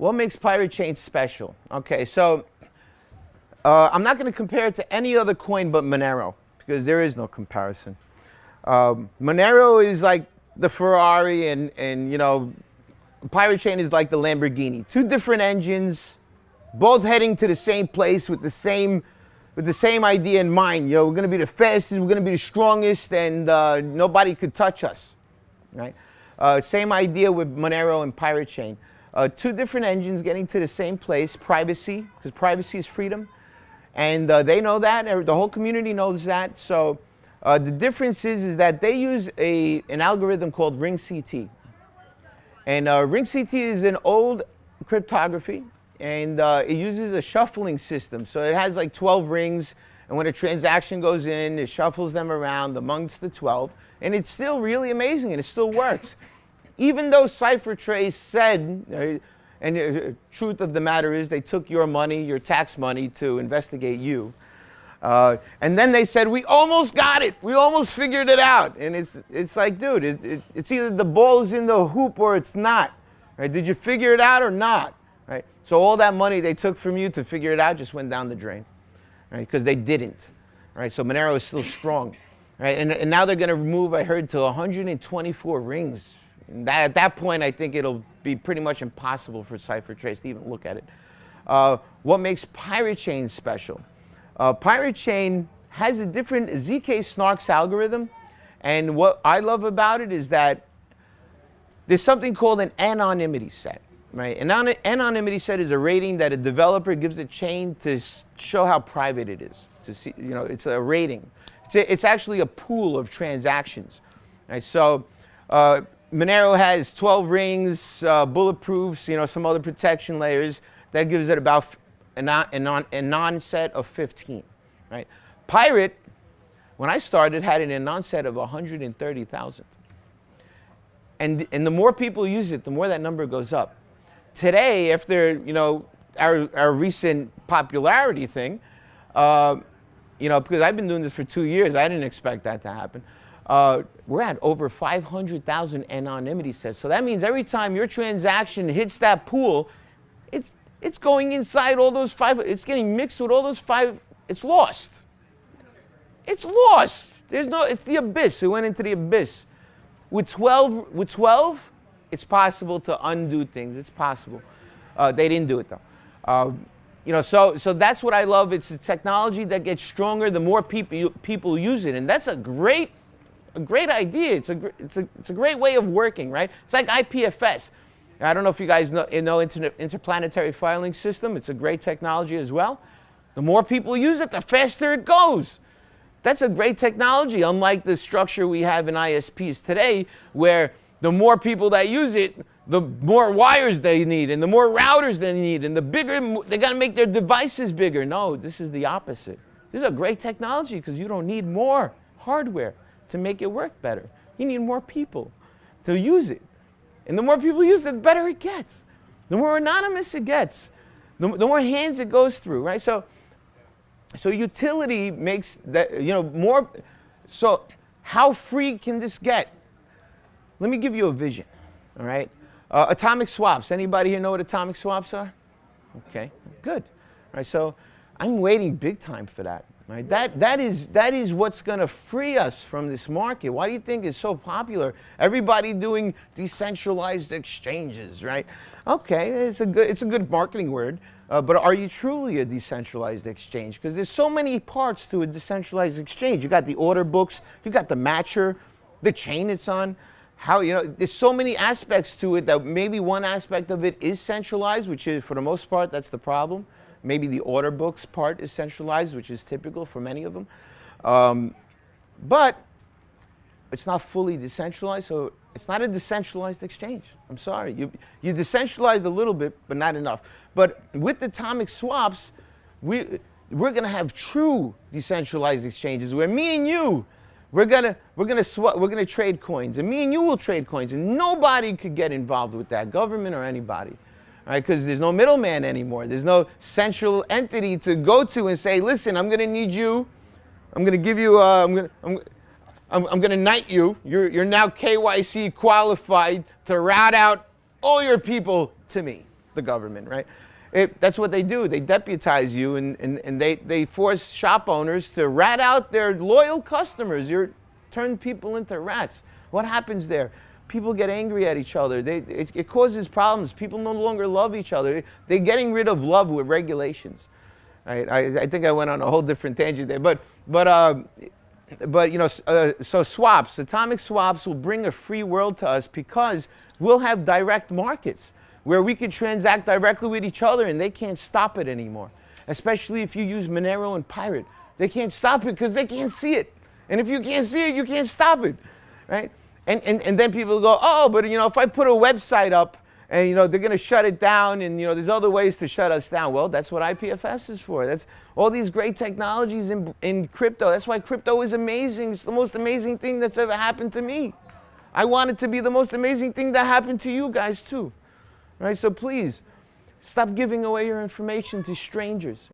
What makes Pirate Chain special? Okay, so I'm not going to compare it to any other coin but Monero, because there is no comparison. Monero is like the Ferrari, and you know, Pirate Chain is like the Lamborghini. Two different engines, both heading to the same place with the same idea in mind. You know, we're going to be the fastest, we're going to be the strongest, and nobody could touch us. Right? Same idea with Monero and Pirate Chain. Two different engines getting to the same place, privacy, because privacy is freedom. And they know that, the whole community knows that. So the difference is that they use an algorithm called ring CT. And ring CT is an old cryptography, and it uses a shuffling system. So it has like 12 rings, and when a transaction goes in, it shuffles them around amongst the 12. And it's still really amazing, and it still works. Even though CipherTrace said, and the truth of the matter is they took your money, your tax money, to investigate you. And then they said, we almost got it. We almost figured it out. And it's like, dude, it's either the ball's in the hoop or it's not. Right? Did you figure it out or not? Right? So all that money they took from you to figure it out just went down the drain. Right? Because they didn't. Right? So Monero is still strong. Right? And now they're going to remove, I heard, to 124 rings. And at that point, I think it'll be pretty much impossible for CipherTrace to even look at it. What makes Pirate Chain special? Pirate Chain has a different ZK Snarks algorithm, and what I love about it is that there's something called an Anonymity Set. Right? An Anonymity Set is a rating that a developer gives a chain to show how private it is. To see, you know, it's a rating. It's actually a pool of transactions. Right? So Monero has 12 rings, bulletproofs, you know, some other protection layers. That gives it about a non-set of 15, right? Pirate, when I started, had an anon set of 130,000. And the more people use it, the more that number goes up. Today, after, you know, our recent popularity thing, you know, because I've been doing this for 2 years, I didn't expect that to happen. We're at over 500,000 anonymity sets. So that means every time your transaction hits that pool, it's going inside all those five. It's getting mixed with all those five. It's lost. It's lost. There's no. It's the abyss. It went into the abyss. With 12, it's possible to undo things. It's possible. They didn't do it though. You know, so that's what I love. It's a technology that gets stronger the more people use it, and that's a great idea. It's a great way of working, right? It's like IPFS. I don't know if you guys know interplanetary filing system. It's a great technology as well. The more people use it, the faster it goes. That's a great technology, unlike the structure we have in ISPs today, where the more people that use it, the more wires they need, and the more routers they need, and the bigger, they got to make their devices bigger. No, this is the opposite. This is a great technology because you don't need more hardware to make it work better. You need more people to use it. And the more people use it, the better it gets. The more anonymous it gets, the more hands it goes through, right? So utility makes that, you know, more. So how free can this get? Let me give you a vision, all right? Atomic swaps. Anybody here know what atomic swaps are? Okay, good. All right, so I'm waiting big time for that. Right? That is what's going to free us from this market. Why do you think it's so popular? Everybody doing decentralized exchanges, right? Okay, it's a good marketing word, but are you truly a decentralized exchange? Because there's so many parts to a decentralized exchange. You got the order books, you got the matcher, the chain it's on. How, you know, there's so many aspects to it that maybe one aspect of it is centralized, which is, for the most part, that's the problem. Maybe the order books part is centralized, which is typical for many of them. But it's not fully decentralized, so it's not a decentralized exchange. I'm sorry. You decentralized a little bit, but not enough. But with atomic swaps, we're going to have true decentralized exchanges where me and you, we're gonna trade coins, and me and you will trade coins, and nobody could get involved with that, government or anybody. Right, because there's no middleman anymore. There's no central entity to go to and say, listen, I'm going to need you. I'm going to give you, I'm going to knight you. You're now KYC qualified to route out all your people to me. the government, right? That's what they do. They deputize you, and they force shop owners to rat out their loyal customers. Turn people into rats. What happens there? People get angry at each other. It causes problems. People no longer love each other. They're getting rid of love with regulations. Right? I think I went on a whole different tangent there. But you know, so swaps, atomic swaps will bring a free world to us because we'll have direct markets where we can transact directly with each other and they can't stop it anymore. Especially if you use Monero and Pirate. They can't stop it because they can't see it. And if you can't see it, you can't stop it, right? And then people go, oh, but you know, if I put a website up and you know, they're going to shut it down and you know, there's other ways to shut us down. Well, that's what IPFS is for. That's all these great technologies in crypto. That's why crypto is amazing. It's the most amazing thing that's ever happened to me. I want it to be the most amazing thing that happened to you guys too. Right? So please, stop giving away your information to strangers.